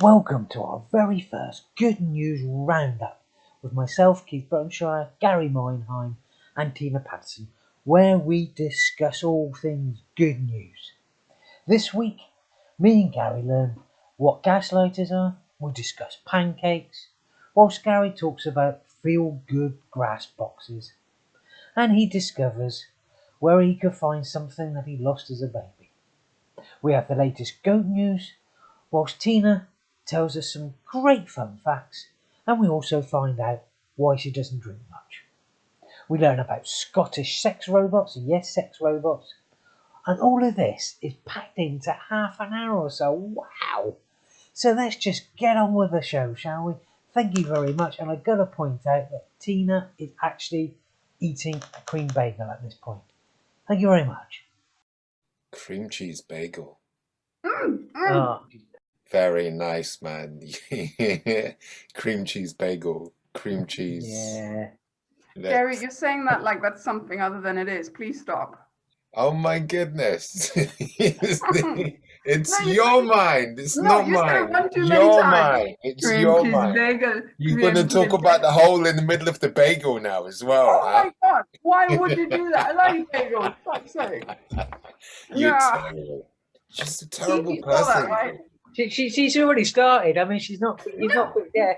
Welcome to our very first Good News Roundup with myself, Keith Brunshire, Gary Meinheim and Tina Patterson, where we discuss all things good news. This week, me and Gary learn what gaslighters are, we discuss pancakes, whilst Gary talks about feel-good grass boxes, and he discovers where he could find something that he lost as a baby. We have the latest goat news, whilst Tina tells us some great fun facts, and we also find out why she doesn't drink much. We learn about Scottish sex robots, yes, sex robots, and all of this is packed into half an hour or so. Wow! So let's just get on with the show, shall we? Thank you very much, and I've got to point out that Tina is actually eating a cream bagel at this point. Thank you very much. Cream cheese bagel. Oh. Very nice, man. Cream cheese bagel. Cream cheese. Yeah. Gary, you're saying that like that's something other than it is. Please stop. Oh my goodness. It's your mind. It's not mine. Your mind. It's your mind. Bagel. You're going to talk about the hole in the middle of the bagel now as well. Oh my God. Why would you do that? I like bagels. Fuck's sake. You're terrible. Just a terrible person. Right? She's already started. I mean, she's not yeah.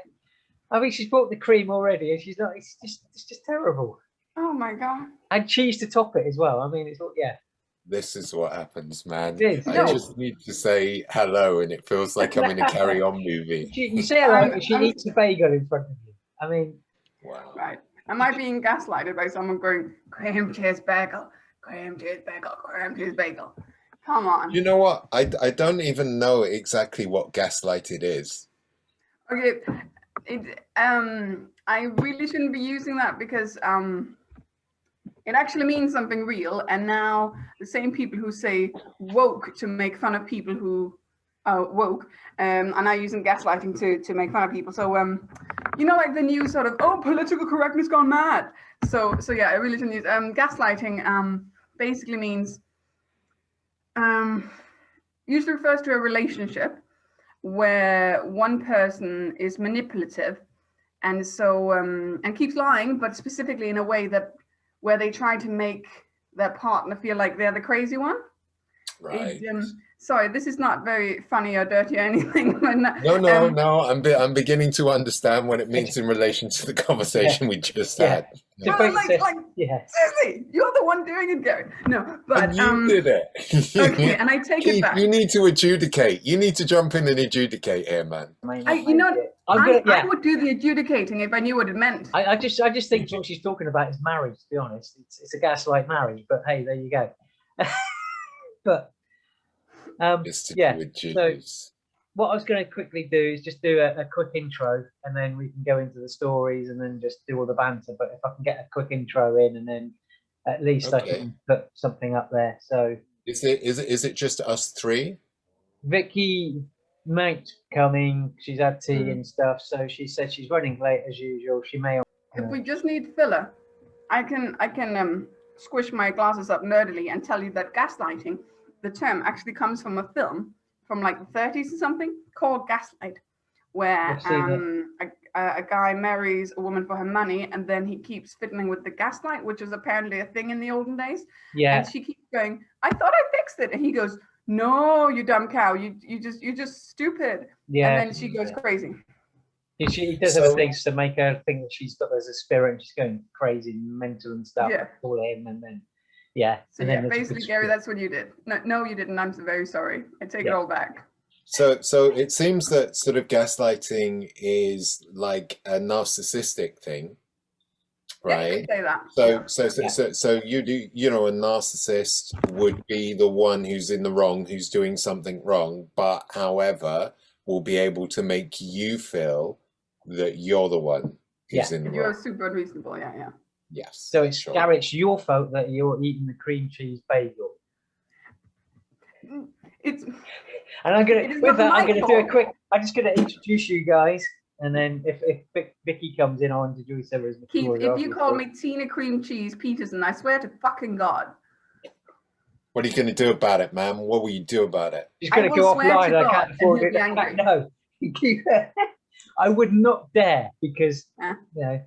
I mean, she's bought the cream already, and she's not. It's just terrible. Oh my God! And cheese to top it as well. I mean, it's all yeah. This is what happens, man. I just need to say hello, and it feels like I'm in a Carry On movie. You say hello, and she eats a bagel in front of you. I mean, wow. Right? Am I being gaslighted by someone going cream cheese bagel, cream cheese bagel, cream cheese bagel? Come on. You know what? I don't even know exactly what gaslighted is. Okay, I really shouldn't be using that because it actually means something real. And now the same people who say woke to make fun of people who are woke are now using gaslighting to make fun of people. So you know, like the new sort of political correctness gone mad. So yeah, I really shouldn't use gaslighting. Basically means. Usually refers to a relationship where one person is manipulative and so and keeps lying, but specifically in a way that where they try to make their partner feel like they're the crazy one. Right. Sorry, this is not very funny or dirty or anything. But no. I'm beginning to understand what it means in relation to the conversation we just had. Well, seriously, you're the one doing it, Gary. No, but and you did it. Okay, and I take it back. You need to adjudicate. You need to jump in and adjudicate here, man. I would do the adjudicating if I knew what it meant. I just think what she's talking about is marriage. To be honest, it's a gaslight marriage. But hey, there you go. But. So what I was going to quickly do is just do a quick intro, and then we can go into the stories, and then just do all the banter. But if I can get a quick intro in, and then at least I can put something up there. So is it just us three? Vicky might coming. She's had tea and stuff, so she said she's running late as usual. She may. If we just need filler, I can squish my glasses up nerdily and tell you that gaslighting. The term actually comes from a film from like the 30s or something called Gaslight, where a guy marries a woman for her money and then he keeps fiddling with the gaslight, which is apparently a thing in the olden days. Yeah. And she keeps going, I thought I fixed it. And he goes, no, you dumb cow. You're just stupid. Yeah. And then she goes crazy. She does other things to make her think that there's a spirit and she's going crazy and mental and stuff. Yeah. Call him and then. Yeah. So yeah, basically, Gary, that's what you did. No, you didn't. I'm so very sorry. I take it all back. So it seems that sort of gaslighting is like a narcissistic thing, right? Yeah, say that. So you do, you know, a narcissist would be the one who's in the wrong, who's doing something wrong, but however, will be able to make you feel that you're the one who's in the wrong. You're super unreasonable. Yeah. Yes. So it's Gary, it's your fault that you're eating the cream cheese bagel. And I'm gonna It is with not that. I'm my gonna do a fault. quick. I'm just gonna introduce you guys, and then if Vicky comes in, I'll introduce her as Keith, Victoria. if you call me Tina Cream Cheese Peterson, I swear to fucking God. What are you going to do about it, man? What will you do about it? She's I gonna will go swear offline. to I God, can't and afford he'll it. be angry. No, I would not dare because Yeah. you know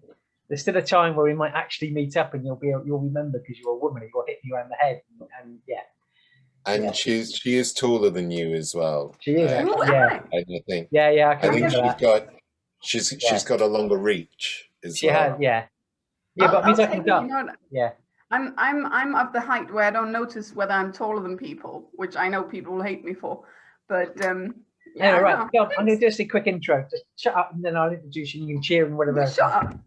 there's still a time where we might actually meet up, and you'll remember because you're a woman. You'll hit you around the head, and yeah. And Yeah. she is taller than you as well. She is Ooh, actually, am yeah. I? I think. Yeah, I I can think remember she's got a longer reach as She well. has, yeah. Yeah, but it means I can You duck. know, Yeah. I'm of the height where I don't notice whether I'm taller than people, which I know people will hate me for. But yeah, Anyway, right. no, Go on, I'm going to just a quick intro. Just shut up, and then I'll introduce you. You can cheer and whatever. you shut up.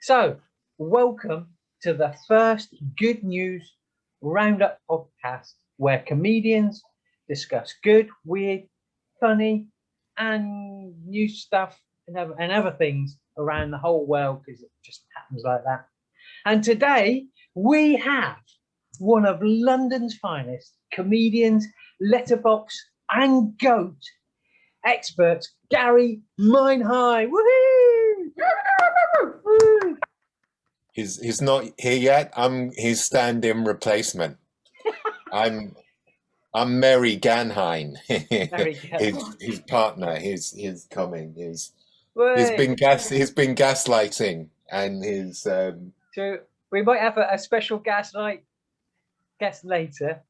So, welcome to the first Good News Roundup podcast, where comedians discuss good, weird, funny, and new stuff and other things around the whole world because it just happens like that. And today we have one of London's finest comedians, letterbox and goat experts, Gary Meinheim. Woohoo! Woo! He's not here yet. I'm his stand-in replacement. I'm Mary Ganheim. his partner. His coming. He's been gaslighting and his. So we might have a special guest later,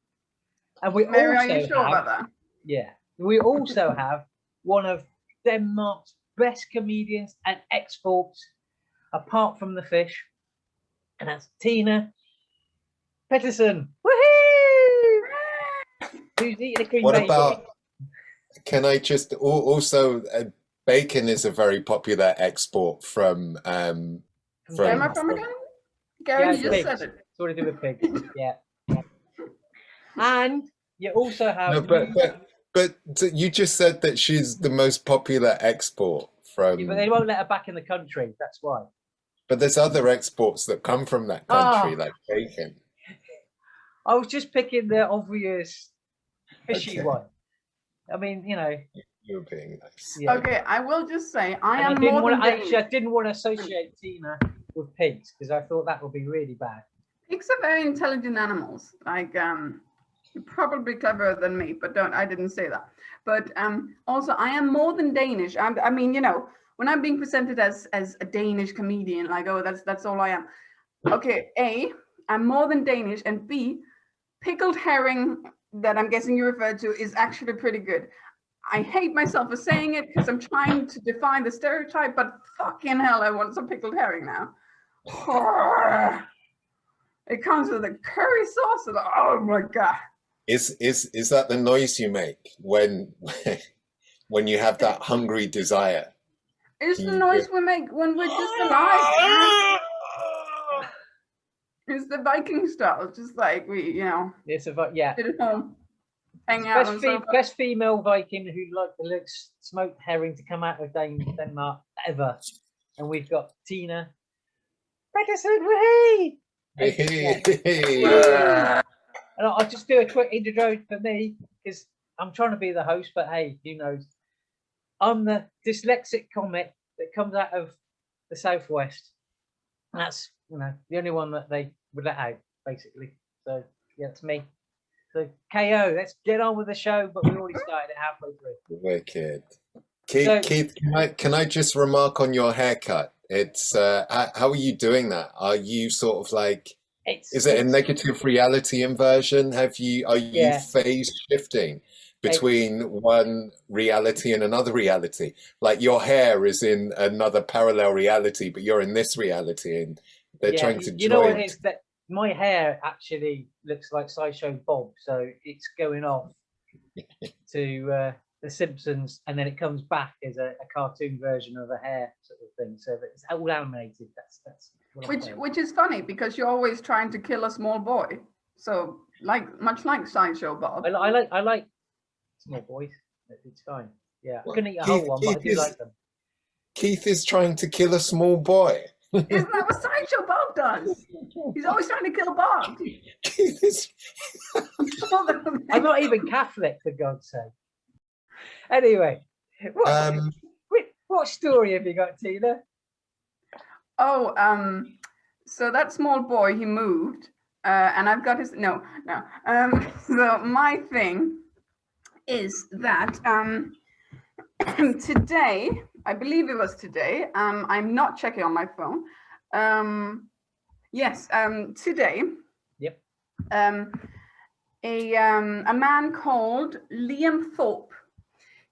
and we Mary, also are you sure about that? Yeah, we also have one of Denmark's best comedians and exports, apart from the fish, and that's Tina Peterson. Woohoo! Who's eating a cream What bacon? about? Can I just also bacon is a very popular export from Where am I from again? Gary, Yeah, you just pigs. said it. It's what to do with pigs. Yeah. And you also have no, but you just said that she's the most popular export from. Yeah, but they won't let her back in the country. That's why. But there's other exports that come from that country, like bacon. I was just picking the obvious fishy Okay. one. I mean, you know. You're being nice. Yeah. Okay, I will just say I am didn't more want than to, Danish. I didn't want to associate Tina with pigs because I thought that would be really bad. Pigs are very intelligent animals. Like probably cleverer than me, but I didn't say that. But also I am more than Danish. I mean, you know, when I'm being presented as a Danish comedian, like, oh, that's all I am. Okay, A, I'm more than Danish, and B, pickled herring that I'm guessing you referred to is actually pretty good. I hate myself for saying it because I'm trying to define the stereotype, but fucking hell, I want some pickled herring now. It comes with a curry sauce, and oh my God. Is that the noise you make when you have that hungry desire? It's the noise we make when we're just alive. It's the Viking style, just like we, you know, It's yeah. sit at home, hang out on the sofa. Best female Viking who liked the smoked herring to come out of Denmark ever, and we've got Tina Peterson. Woohoo! And I'll just do a quick intro for me because I'm trying to be the host, but hey, who knows? I'm the dyslexic comic that comes out of the Southwest. And that's, you know, the only one that they would let out, basically. So, yeah, it's me. So, KO, let's get on with the show, but we already started it halfway through. Wicked. Keith, can I just remark on your haircut? It's how are you doing that? Are you sort of like, is it a negative reality inversion? Are you phase shifting between one reality and another reality? Like your hair is in another parallel reality, but you're in this reality, and they're trying to. You know what it is, that my hair actually looks like Sideshow Bob, so it's going off to The Simpsons, and then it comes back as a cartoon version of a hair sort of thing. So it's all animated. That's which is funny because you're always trying to kill a small boy. So much like Sideshow Bob. I like small boys. It's fine. Yeah, I couldn't eat a whole one, but I do like them. Keith is trying to kill a small boy. Isn't that what Sideshow Bob does? He's always trying to kill Bob. I'm not even Catholic, for God's sake. Anyway, what story have you got, Tina? Oh, so that small boy, he moved, and I've got his no. So my thing is that today, I believe it was today. I'm not checking on my phone. Yes, today. Yep. A man called Liam Thorpe.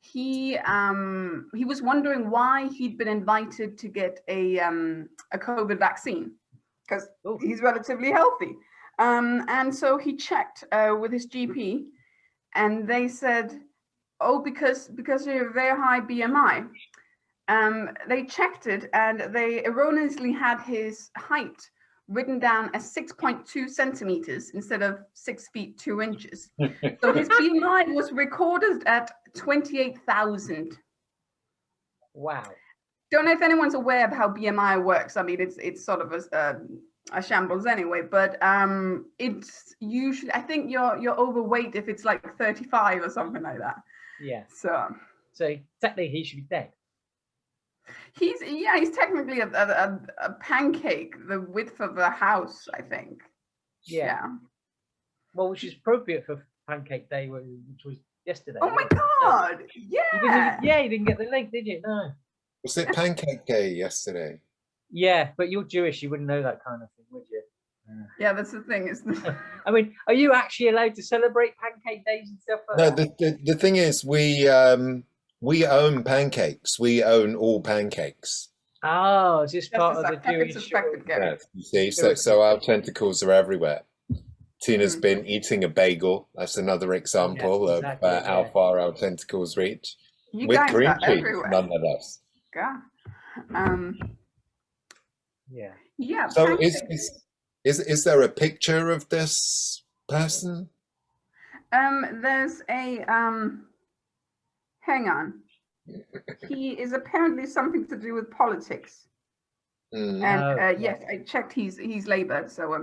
He was wondering why he'd been invited to get a COVID vaccine because he's relatively healthy. And so he checked with his GP, and they said, "Oh, because of your very high BMI." They checked it, and they erroneously had his height written down as 6.2 centimeters instead of 6 feet 2 inches. So his BMI was recorded at 28,000. Wow. Don't know if anyone's aware of how BMI works. I mean, it's sort of a shambles anyway, but it's usually, I think you're overweight if it's like 35 or something like that. Yeah. So technically he should be dead. He's technically a pancake, the width of a house, I think. Yeah. Well, which is appropriate for Pancake Day, which was yesterday. Oh my God! Yeah. You didn't get the link, did you? No. Was it Pancake Day yesterday? Yeah, but you're Jewish, you wouldn't know that kind of thing, would you? Yeah, that's the thing, isn't it? I mean, are you actually allowed to celebrate Pancake Days and stuff like that? No, the thing is, we own pancakes. We own all pancakes. Oh, it's just part of the Jewish. Yeah, you see, so our tentacles are everywhere. Tina's been eating a bagel. That's another example of how far our tentacles reach. With cream cheese, nonetheless. Yeah. Yeah. Yeah. So is there a picture of this person? There's a hang on. He is apparently something to do with politics. And yes, I checked he's Labour. So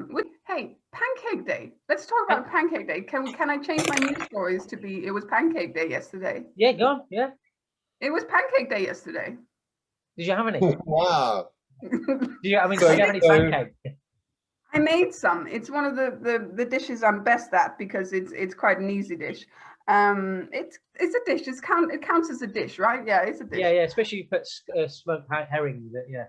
hey, Pancake Day. Let's talk about Pancake Day. Can I change my news stories to be it was Pancake Day yesterday? Yeah, go on. Yeah. It was Pancake Day yesterday. Did you have any? Wow. Did you have any pancake? I made some. It's one of the dishes I'm best at because it's quite an easy dish. It's a dish. It counts as a dish, right? Yeah, it's a dish. Yeah, especially if you put smoked herring with it. Yeah.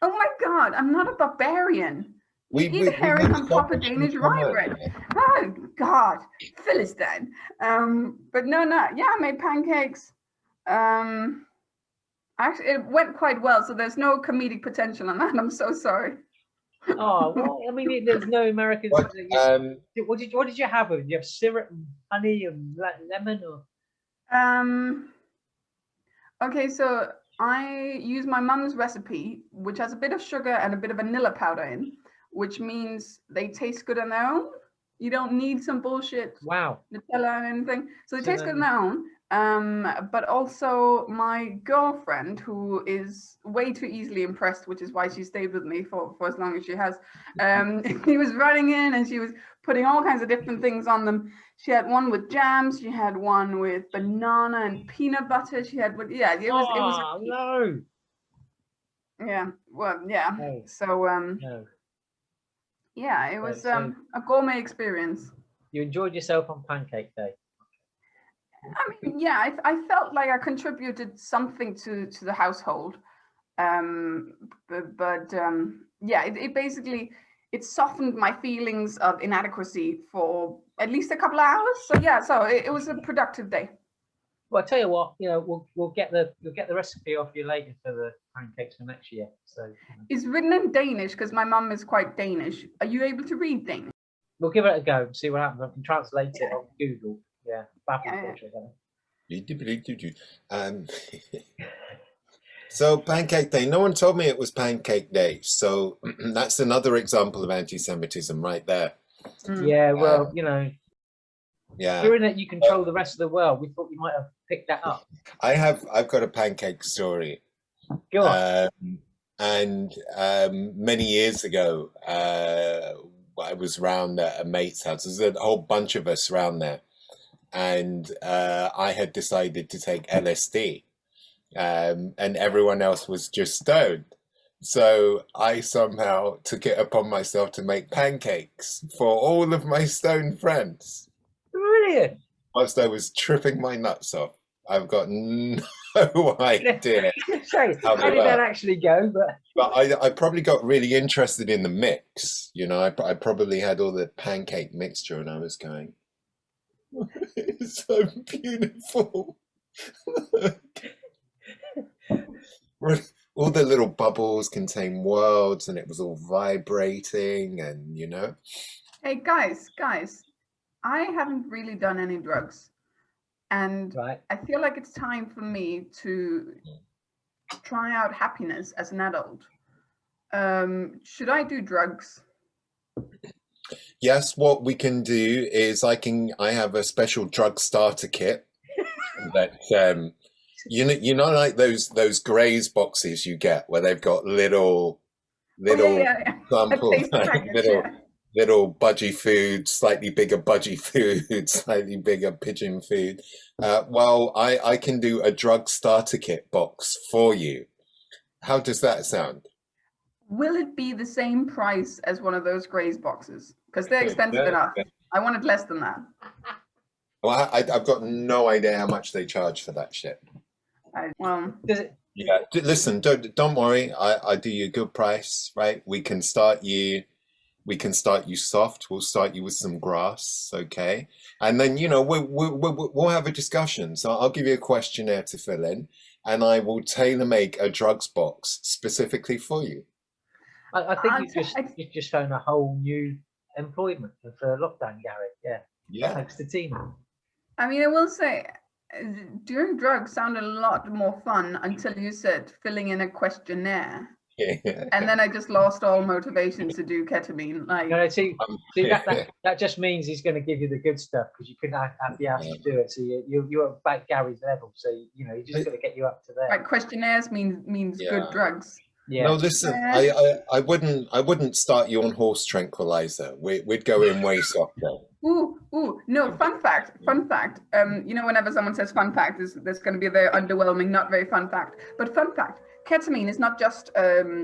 Oh my God, I'm not a barbarian. We eat herring on top of Danish rye bread. Oh God, Philistine. But no. Yeah, I made pancakes. Actually, it went quite well. So there's no comedic potential on that. I'm so sorry. Oh well, I mean, there's no Americans. What did you have? Did you have syrup and honey and lemon or? Okay, so I use my mum's recipe, which has a bit of sugar and a bit of vanilla powder in, which means they taste good on their own. You don't need some bullshit Nutella and anything. So they taste good on their own. But also my girlfriend, who is way too easily impressed, which is why she stayed with me for as long as she has. She was running in and she was putting all kinds of different things on them. She had one with jams. She had one with banana and peanut butter. She had, it was. No. Yeah. Well, yeah. No. So, no. Yeah, it was a gourmet experience. You enjoyed yourself on Pancake Day. I mean, yeah, I felt like I contributed something to the household. It basically softened my feelings of inadequacy for at least a couple of hours. So yeah, it was a productive day. Well, I tell you what, we'll get the recipe off you later for the pancakes for next year. So it's written in Danish because my mum is quite Danish. Are you able to read Danish? We'll give it a go and see what happens. I can translate it on Google. Yeah, So Pancake Day. No one told me it was Pancake Day. So that's another example of anti-Semitism right there. Yeah, well, yeah. Hearing that you control the rest of the world, we thought you might have picked that up. I've got a pancake story. Go on. And many years ago, I was around at a mate's house. There's a whole bunch of us around there, and I had decided to take LSD, and everyone else was just stoned. So I somehow took it upon myself to make pancakes for all of my stoned friends Brilliant. whilst I was tripping my nuts off. I've got no idea Sorry, how how they did that work. actually go? But But I probably got really interested in the mix. You know, I probably had all the pancake mixture and I was going, it's so beautiful. All the little bubbles contain worlds and it was all vibrating and, you know. Hey guys, I haven't really done any drugs, and right. I feel like it's time for me to try out happiness as an adult. Should I do drugs? Yes, what we can do is I have a special drug starter kit that you know like those Graze boxes you get where they've got little Oh yeah, little yeah. A samples, taste like package, little yeah. little budgie food, slightly bigger budgie food, slightly bigger pigeon food. Well, I can do a drug starter kit box for you. How does that sound? Will it be the same price as one of those Graze boxes? Because they're expensive Yeah. enough. I wanted less than that. Well, I've got no idea how much they charge for that shit. Well, Does it? Yeah, listen, don't worry. I do you a good price, right? We can start you soft. We'll start you with some grass, okay? And then we'll have a discussion. So I'll give you a questionnaire to fill in, and I will tailor make a drugs box specifically for you. I think you just found a whole new employment for lockdown, Gary. Yeah. Yeah. Thanks to Tina. I mean, I will say, doing drugs sounded a lot more fun until you said filling in a questionnaire. And then I just lost all motivation to do ketamine. Like, see that just means he's going to give you the good stuff because you couldn't have the ass to do it. So you're about Gary's level. So he's just going to get you up to there. Right, questionnaires means good drugs. Yeah. No, listen, I wouldn't start you on horse tranquilizer. We'd go in way softer. Ooh, no, fun fact. Whenever someone says fun fact, there's going to be a very underwhelming, not very fun fact. But fun fact, ketamine is not just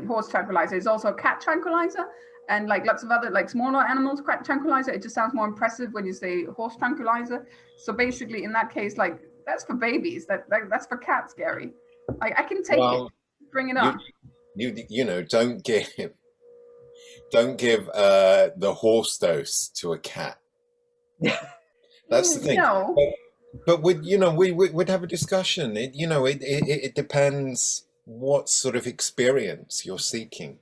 horse tranquilizer, it's also cat tranquilizer and like lots of other like smaller animals tranquilizer. It just sounds more impressive when you say horse tranquilizer. So basically in that case, like that's for babies, that's for cats, Gary. Like I can take it, bring it on. Don't give the horse dose to a cat. That's the thing. No. But we'd have a discussion. It depends what sort of experience you're seeking.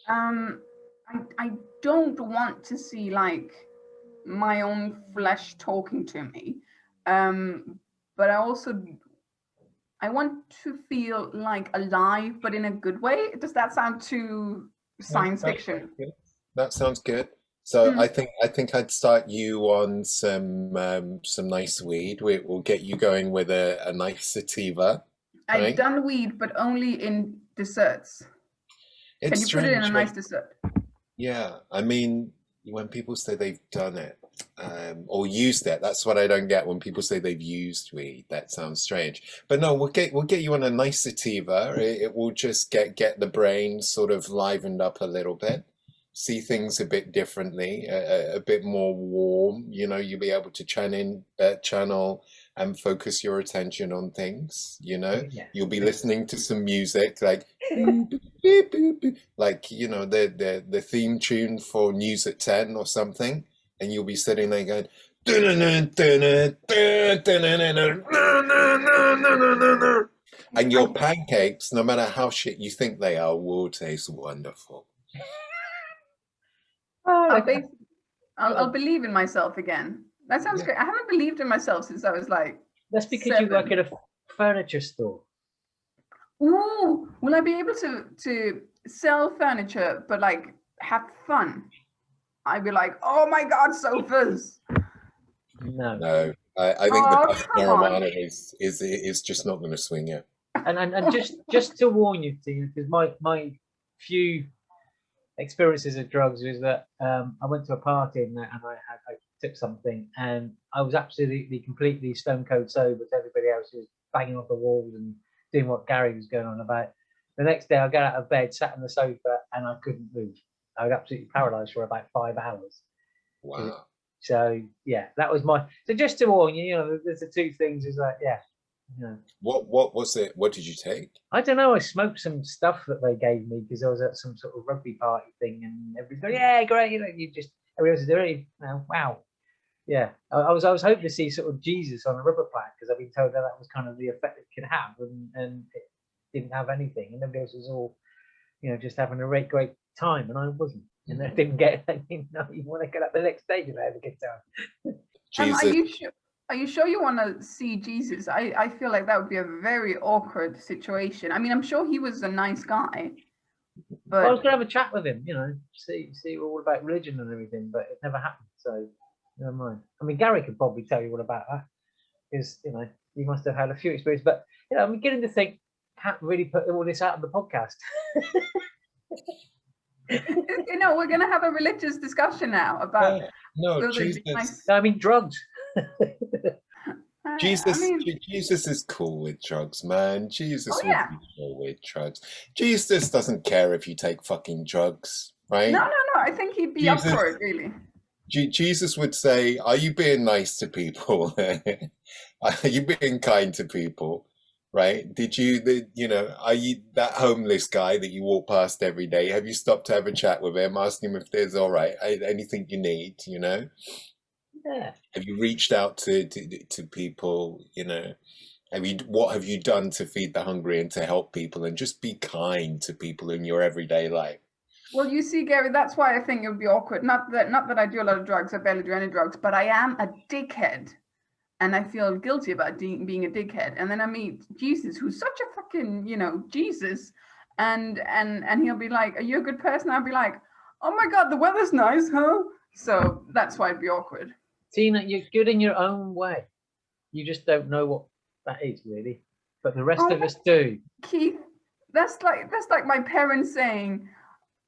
I don't want to see like my own flesh talking to me, but I want to feel like alive, but in a good way. Does that sound too science fiction? That sounds good. So I think I'd start you on some nice weed. We'll get you going with a nice sativa. I've right? done weed, but only in desserts. Can you put it in a nice dessert? Yeah, I mean, when people say they've done it or used it, that's what I don't get. When people say they've used weed, that sounds strange. But no, we'll get you on a nice sativa. It will just get the brain sort of livened up a little bit. See things a bit differently, a bit more warm. You'll be able to channel and focus your attention on things. You'll be listening to some music like the theme tune for News at 10 or something, and you'll be sitting there going and your pancakes, no matter how shit you think they are, will taste wonderful. I'll believe in myself again. That sounds great. I haven't believed in myself since I was like. That's because 7. You work at a furniture store. Ooh, will I be able to sell furniture but like have fun? I'd be like, oh my god, sofas. No. I think the best marijuana is just not going to swing you. And just to warn you, Tina, because my few experiences of drugs is that I went to a party and I took something and I was absolutely completely stone cold sober. Everybody else was banging off the walls and doing what Gary was going on about. The next day I got out of bed, sat on the sofa, and I couldn't move. I was absolutely paralyzed for about 5 hours. Wow. So yeah, that was my. So just to warn you, there's the two things. Is like What was it? What did you take? I don't know. I smoked some stuff that they gave me because I was at some sort of rugby party thing, and everybody, yeah, great. Everybody else is doing it. Wow. Yeah, I was hoping to see sort of Jesus on a rubber plant because I've been told that was kind of the effect it could have, and it didn't have anything, and everybody else was all, just having a great time, and I wasn't, and I didn't know you want to get up the next day to have a good time. Are you sure you want to see Jesus? I feel like that would be a very awkward situation. I mean, I'm sure he was a nice guy, but I was gonna have a chat with him, see all about religion and everything, but it never happened. So never mind. I mean, Gary could probably tell you all about that because he must have had a few experiences. But I'm beginning to think, can't really put all this out on the podcast. We're going to have a religious discussion now about. Jesus. I mean, drugs. Jesus is cool with drugs, man. Jesus would be cool with drugs. Jesus doesn't care if you take fucking drugs, right? No. I think he'd be up for it, really. Jesus would say, "Are you being nice to people? Are you being kind to people? Right? Are you that homeless guy that you walk past every day? Have you stopped to have a chat with him, asking him if there's all right, anything you need? Yeah. Have you reached out to people? What have you done to feed the hungry and to help people and just be kind to people in your everyday life?" Well, you see, Gary, that's why I think it would be awkward. Not that I do a lot of drugs. I barely do any drugs, but I am a dickhead. And I feel guilty about being a dickhead. And then I meet Jesus, who's such a fucking, Jesus. And he'll be like, "Are you a good person?" I'll be like, "Oh my God, the weather's nice, huh?" So that's why it'd be awkward. Tina, you're good in your own way. You just don't know what that is, really. But the rest of us do. Keith, that's like my parents saying,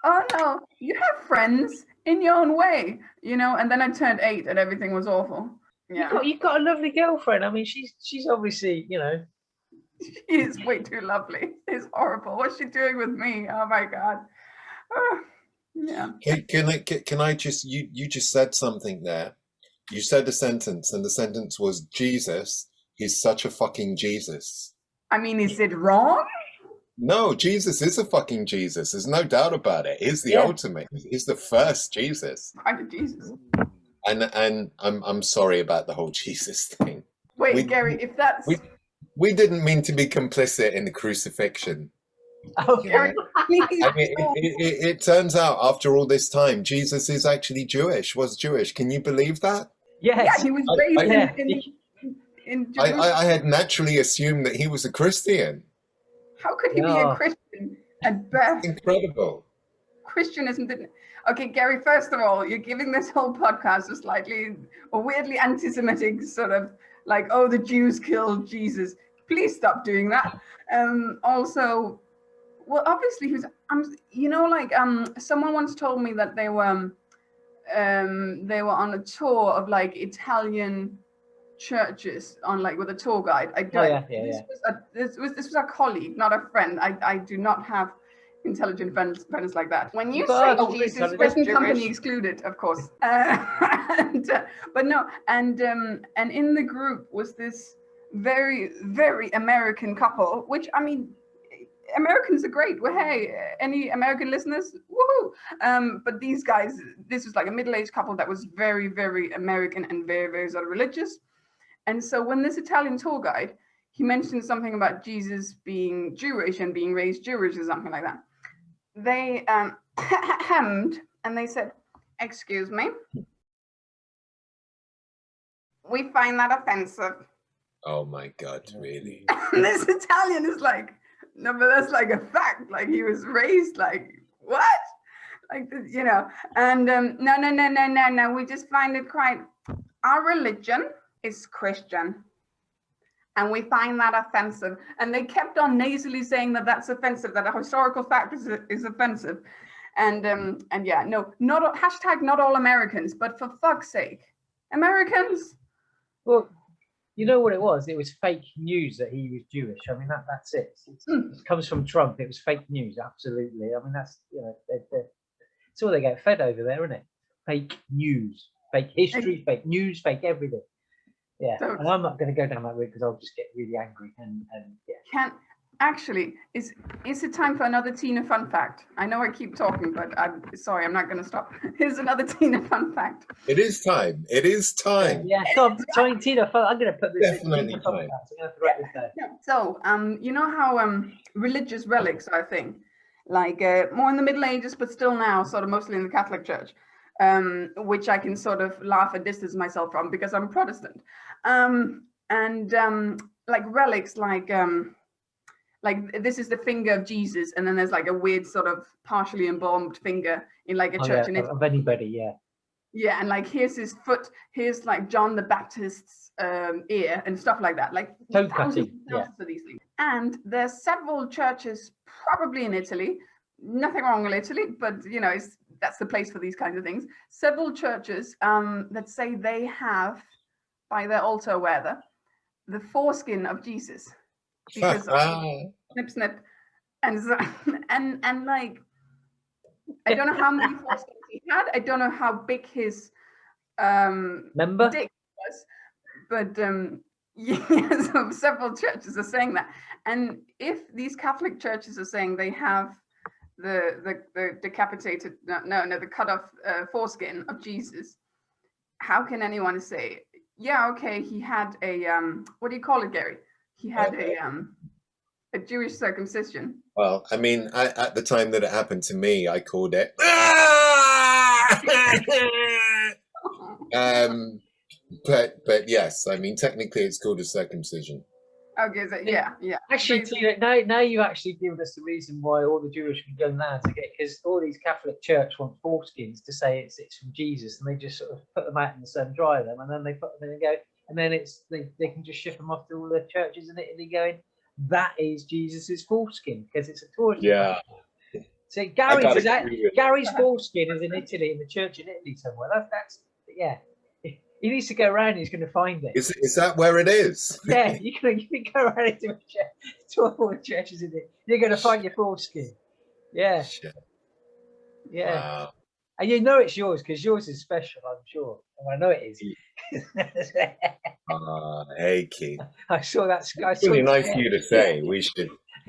"Oh no, you have friends in your own way," and then I turned 8 and everything was awful. Yeah. You've got a lovely girlfriend. I mean, she's obviously, She is way too lovely. It's horrible. What's she doing with me? Oh my God. Yeah. Can I just, you just said something there. You said a sentence and the sentence was, "Jesus, he's such a fucking Jesus." I mean, is it wrong? No, Jesus is a fucking Jesus. There's no doubt about it. He's the ultimate. He's the first Jesus. Kind of Jesus. And I'm sorry about the whole Jesus thing. Wait, Gary, if that's we didn't mean to be complicit in the crucifixion. Oh, Gary, I mean, it turns out after all this time, Jesus is actually Jewish. Was Jewish. Can you believe that? Yes. Yeah, he was raised in Jerusalem. I had naturally assumed that he was a Christian. How could he be a Christian at best? Incredible. Christianism didn't. Okay, Gary, first of all, you're giving this whole podcast a weirdly anti-Semitic sort of like, "Oh, the Jews killed Jesus." Please stop doing that. Also, well, obviously he was, someone once told me that they were on a tour of like Italian churches with a tour guide. This was a colleague, not a friend. I do not have intelligent friends like that. When you say Jesus, Christian company excluded, of course. But no, and in the group was this very, very American couple, which, I mean, Americans are great. Well, hey, any American listeners? Woohoo! But these guys, this was like a middle-aged couple that was very, very American and very, very sort of religious. And so when this Italian tour guide, he mentioned something about Jesus being Jewish and being raised Jewish or something like that. They hemmed and they said, "Excuse me, we find that offensive." Oh my God, really? And this Italian is like, "No, but that's like a fact. Like he was raised like what? Like, and no. We just find it quite, our religion is Christian. and we find that offensive. And they kept on nasally saying that that's offensive, that a historical fact is offensive. And yeah, no, not hashtag not all Americans, but for fuck's sake, Americans. Well, you know what it was? It was fake news that he was Jewish. I mean, that's it. It comes from Trump. It was fake news, absolutely. I mean, that's, you know, it's all they get fed over there, isn't it? Fake news, fake history, fake news, fake everything. Yeah, so, and I'm not going to go down that route because I'll just get really angry. And yeah. Actually, is it time for another Tina fun fact? I know I keep talking, but I'm sorry, I'm not going to stop. Here's another Tina fun fact. It is time. It is time. Yeah, come on, Tina. I'm going to put this definitely in time. I'm going to write this down. Yeah. So, you know how religious relics are a thing, like more in the Middle Ages, but still now, sort of mostly in the Catholic Church, which I can sort of laugh and distance myself from because I'm Protestant, like relics, like this is the finger of Jesus, and then there's like a weird sort of partially embalmed finger in like a church, yeah, of anybody, yeah. Yeah, and like here's his foot, here's like John the Baptist's ear and stuff like that, like thousands of these things. And there's several churches, probably in Italy. Nothing wrong with Italy, but you know, that's the place for these kinds of things. Several churches that say they have by their altar weather the foreskin of Jesus. Because snip snip, and so, and like I don't know how many foreskins he had. I don't know how big his dick was, but yeah, so several churches are saying that. And if these Catholic churches are saying they have the decapitated, the cut off foreskin of Jesus, how can anyone say, yeah, okay, he had a what do you call it, Gary? He had a Jewish circumcision. Well, I mean, at the time that it happened to me, I called it. But yes, I mean, technically, it's called a circumcision. Okay, so yeah. Actually, Tina, now you actually given us the reason why all the Jewish can go now to get, because all these Catholic Church want foreskins to say it's from Jesus, and they just sort of put them out in the sun, dry them, and then they put them in and go, and then they can just ship them off to all the churches in Italy, going, that is Jesus's foreskin because it's a tourist. Yeah. So Gary's foreskin is in Italy, in the church in Italy somewhere. That's yeah. He needs to go around. He's going to find it. Is that where it is? Yeah, you can go around into to all the churches in it. You're going to find your foreskin. Yeah. Shit. Yeah. Wow. And you know it's yours because yours is special, I'm sure. And I know it is. Hey, Keith. I saw that. It's really nice for you to say. We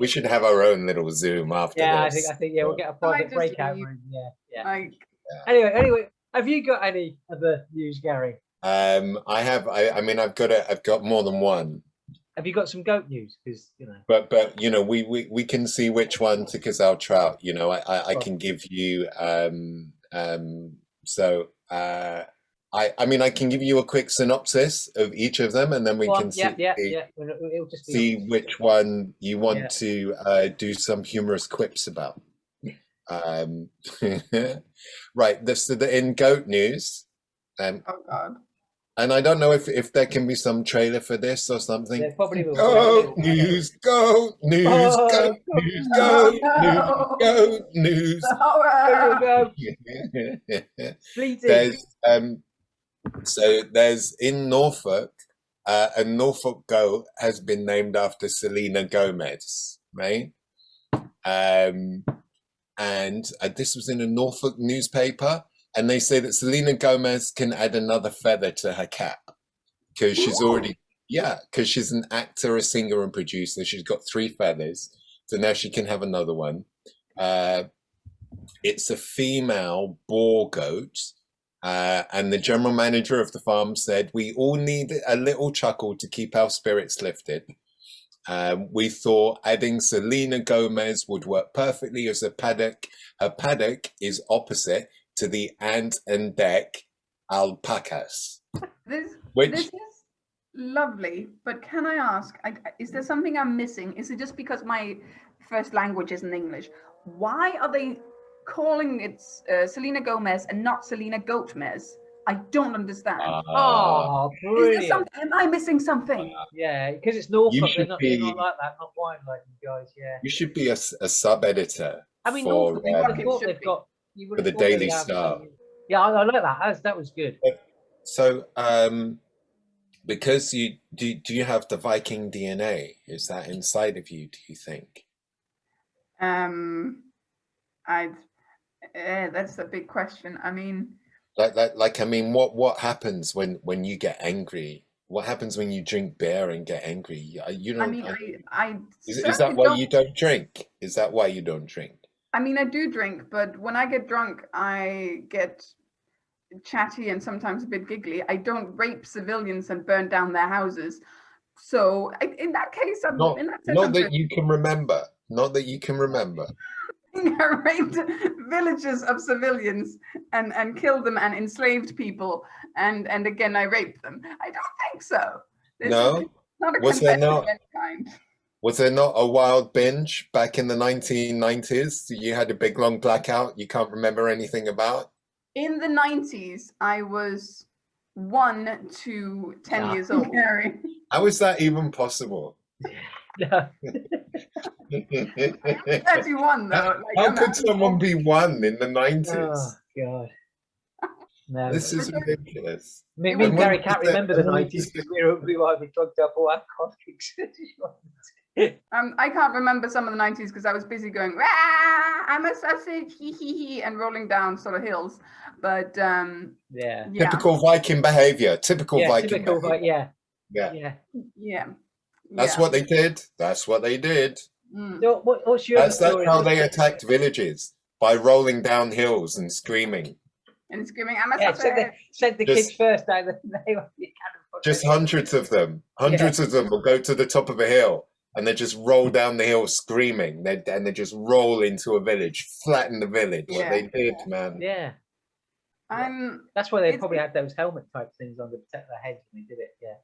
should have our own little Zoom after this. Yeah, I think we'll get a private breakout room. Yeah. Yeah. Anyway, have you got any other news, Gary? I have. I mean, I've got more than one. Have you got some goat news? Because you know. But you know, we can see which one to gazelle trout. You know, I can give you I mean, I can give you a quick synopsis of each of them, and then we can see which one you want to do some humorous quips about. Right, in goat news. Oh God. And I don't know if there can be some trailer for this or something. Yeah, probably will. Goat news, goat news, goat news, goat news, goat news. There's in Norfolk, a Norfolk goat has been named after Selena Gomez, right? And this was in a Norfolk newspaper. And they say that Selena Gomez can add another feather to her cap because she's because she's an actor, a singer, and producer. She's got 3 feathers, so now she can have another one. It's a female boar goat, and the general manager of the farm said, "We all need a little chuckle to keep our spirits lifted. We thought adding Selena Gomez would work perfectly as a paddock. Her paddock is opposite to the ant and deck alpacas." This is lovely, but can I ask, is there something I'm missing? Is it just because my first language isn't English? Why are they calling it Selena Gomez and not Selena Goatmez? I don't understand. Oh, Is there brilliant. something? Am I missing something? Yeah, because it's Norfolk. should They're not be- like that. Not wide like you guys. Yeah. You should be a sub-editor I mean, for Norfolk. You would have It thought should they've be. got. You would for have the thought they'd Daily have Star. some- Yeah, I like that. That was good. So, because you do you have the Viking DNA? Is that inside of you, do you think? That's a big question. I mean, I mean, what happens when you get angry? What happens when you drink beer and get angry? You I don't. mean, I Is that certainly why don't. you don't drink? Is that why you don't drink? I mean, I do drink, but when I get drunk, I get chatty and sometimes a bit giggly. I don't rape civilians and burn down their houses. So in that case, Not in that sense, not that you can remember. Not that you can remember. I raped villages of civilians and killed them and enslaved people, and again I raped them. I don't think so. This No? is not a Was there confession not? of any kind. Was there not a wild binge back in the 1990s? You had a big long blackout you can't remember anything about? In the 90s, I was 1 to 10 years old. Gary. How is that even possible? No. 31 though. Like, How I'm could someone be one in the 90s? Oh God. No. This is ridiculous. Me It and was- Gary can't remember the and when 90s because we were either drugged up or alcoholics. I can't remember some of the 90s because I was busy going, "Rah, I'm a sausage, hee hee hee," and rolling down sort of hills. But Yeah. Typical Viking behavior. Typical Yeah, Viking typical, behavior. yeah. Yeah. yeah. That's what they did. That's what they did. Mm. So what's your That's story? how they attacked villages, by rolling down hills and screaming. And screaming, "I'm a Yeah, sausage." send the Just- kids first down the you can't Just hundreds of them. Hundreds of them will go to the top of a hill and they just roll down the hill screaming. And they just roll into a village, flatten the village. What Yeah. they did, man. Yeah. That's why they It's- probably had those helmet type things on to protect their heads when they did it. Yeah.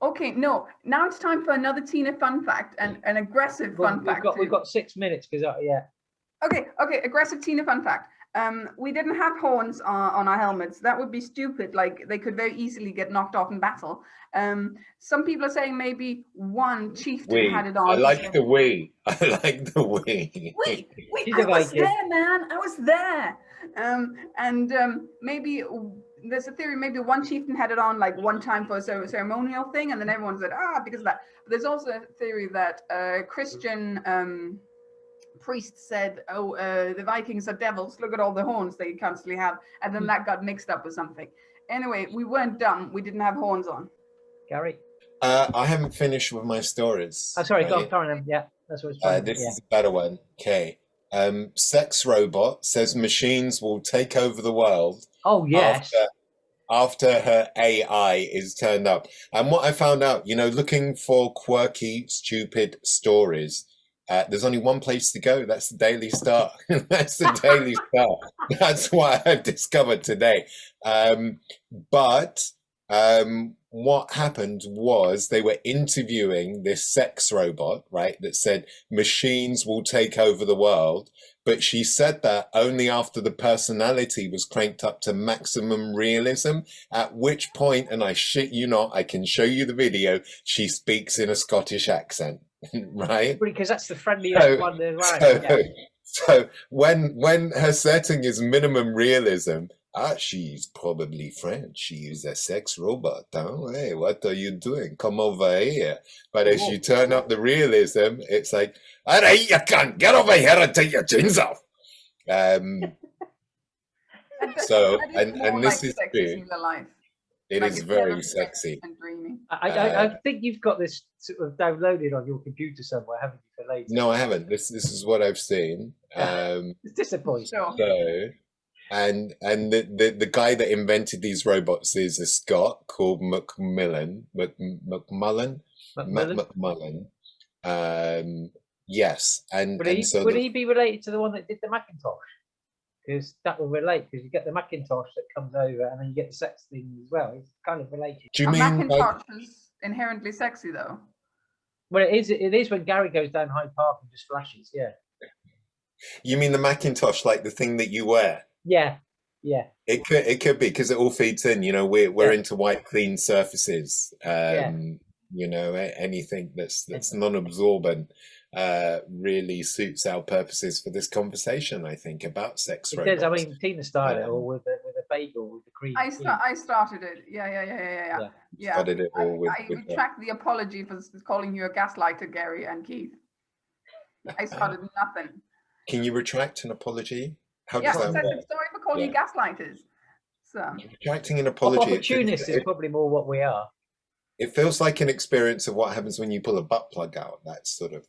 Okay, no. Now it's time for another Tina fun fact and an aggressive fun fact. We've got 6 minutes because yeah. Okay, aggressive Tina fun fact. We didn't have horns on our helmets. That would be stupid. Like, they could very easily get knocked off in battle. Some people are saying maybe one chieftain had it on. I like the we. I like the we. Wait, She's I a was Viking. there, man. I was there. Maybe there's a theory. Maybe one chieftain had it on like one time for a ceremonial thing, and then everyone said, because of that. But there's also a theory that Christian priest said, the Vikings are devils. Look at all the horns they constantly have, and then that got mixed up with something. Anyway, we weren't dumb. We didn't have horns on. Gary. I haven't finished with my stories. Oh, sorry, go right? on, Karen. Yeah, that's what it's funny. This is a better one. Okay. Sex robot says machines will take over the world Oh yes. after her AI is turned up. And what I found out, looking for quirky, stupid stories, there's only one place to go. That's the Daily Star. That's the Daily Star. That's what I've discovered today. But what happened was they were interviewing this sex robot, right, that said machines will take over the world. But she said that only after the personality was cranked up to maximum realism, at which point, and I shit you not, I can show you the video, she speaks in a Scottish accent, right? Because that's the friendliest one around. Yeah. So when her setting is minimum realism, she's probably French. She is a sex robot. Oh, hey, what are you doing? Come over here. But as you turn up the realism, it's like, all right, you can't get over here and take your jeans off. So, and this is true. It is very sexy. And dreamy. I think you've got this sort of downloaded on your computer somewhere, haven't you, for later? No, I haven't. This is what I've seen. It's disappointing. Sure. So, and the guy that invented these robots is a Scot called McMullen. Yes, and would he be related to the one that did the Macintosh? Because that will relate. Because you get the Macintosh that comes over, and then you get the sex thing as well. It's kind of related. Do you A mean Macintosh is inherently sexy, though. Well, it is. It is when Gary goes down Hyde Park and just flashes. Yeah. you mean the Macintosh, like the thing that you wear? Yeah. Yeah, It could be because it all feeds in. You know, we're yeah, into white clean surfaces. yeah. You know, anything that's It, non-absorbent really suits our purposes for this conversation. I think about sex it does. I robots. mean, Tina started it all Um, with a bagel with the cream cheese. I started it. Yeah. Yeah. Yeah. Started it all I with retract the apology for calling you a gaslighter, Gary and Keith. I started nothing. Can you retract an apology? How Yeah, does I that said work? sorry for calling you Yeah, gaslighters. So retracting an apology. Opportunists is probably more what we are. It feels like an experience of what happens when you pull a butt plug out. That's sort of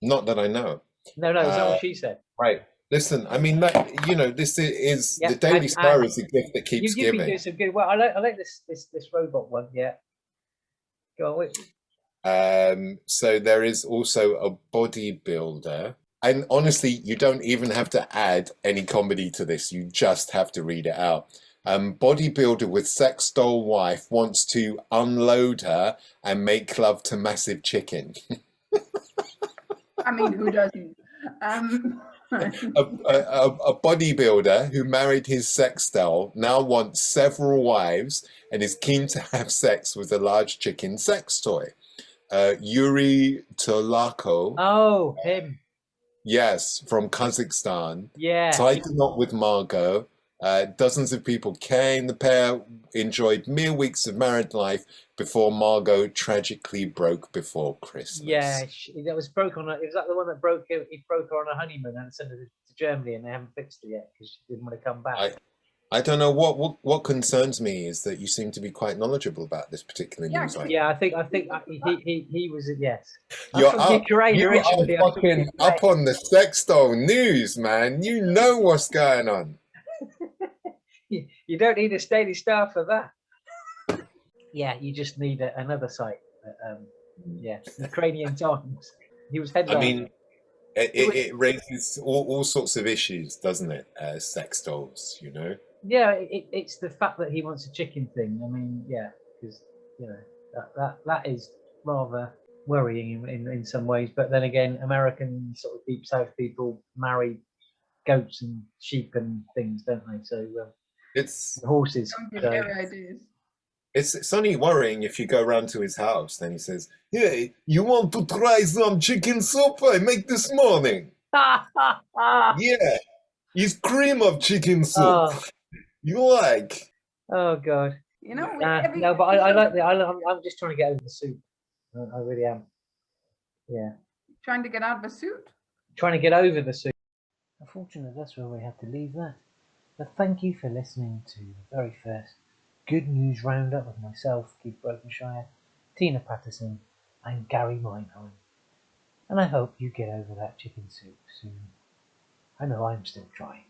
not that I know. No, it's not what she said. Right. Listen, I mean that this is Yeah, the Daily Star and is a gift that keeps you've been giving. doing some good work. I like this robot one. Yeah. Go on. Wait. So there is also a bodybuilder, and honestly, you don't even have to add any comedy to this. You just have to read it out. Bodybuilder with sex doll wife wants to unload her and make love to massive chicken. I mean, who doesn't? A bodybuilder who married his sex doll now wants several wives and is keen to have sex with a large chicken sex toy. Yuri Tolako, Oh, him. yes, from Kazakhstan, Yeah. tied the knot with Margot. Dozens of people came. The pair enjoyed mere weeks of married life before Margot tragically broke before Christmas. Yeah, that was broke on. It was like the one that broke. He broke her on a honeymoon and sent her to Germany, and they haven't fixed it yet because she didn't want to come back. I don't know what concerns me is that you seem to be quite knowledgeable about this particular news item. Yeah, I think he was a yes. You're fucking up on the sex doll news, man. You know what's going on. You don't need a Daily Star for that. Yeah, you just need another site. Yeah, Ukrainian Times. He was headline. I mean, it raises all sorts of issues, doesn't it? Sex dolls, you know. Yeah, it's the fact that he wants a chicken thing. I mean, yeah, because that is rather worrying in some ways. But then again, American sort of deep south people marry goats and sheep and things, don't they? So it's horses. Don't give Gary ideas. It's only worrying if you go around to his house, then he says, "Hey, you want to try some chicken soup I make this morning?" Yeah, it's cream of chicken soup. Oh. You like? Oh God. You know, no, but I like the. I'm just trying to get over the soup. I really am. Yeah. Trying to get out of a suit. Trying to get over the soup. Unfortunately, that's where we have to leave that. But thank you for listening to the very first Good News Roundup with myself, Keith Brokenshire, Tina Patterson, and Gary Meinheim. And I hope you get over that chicken soup soon. I know I'm still trying.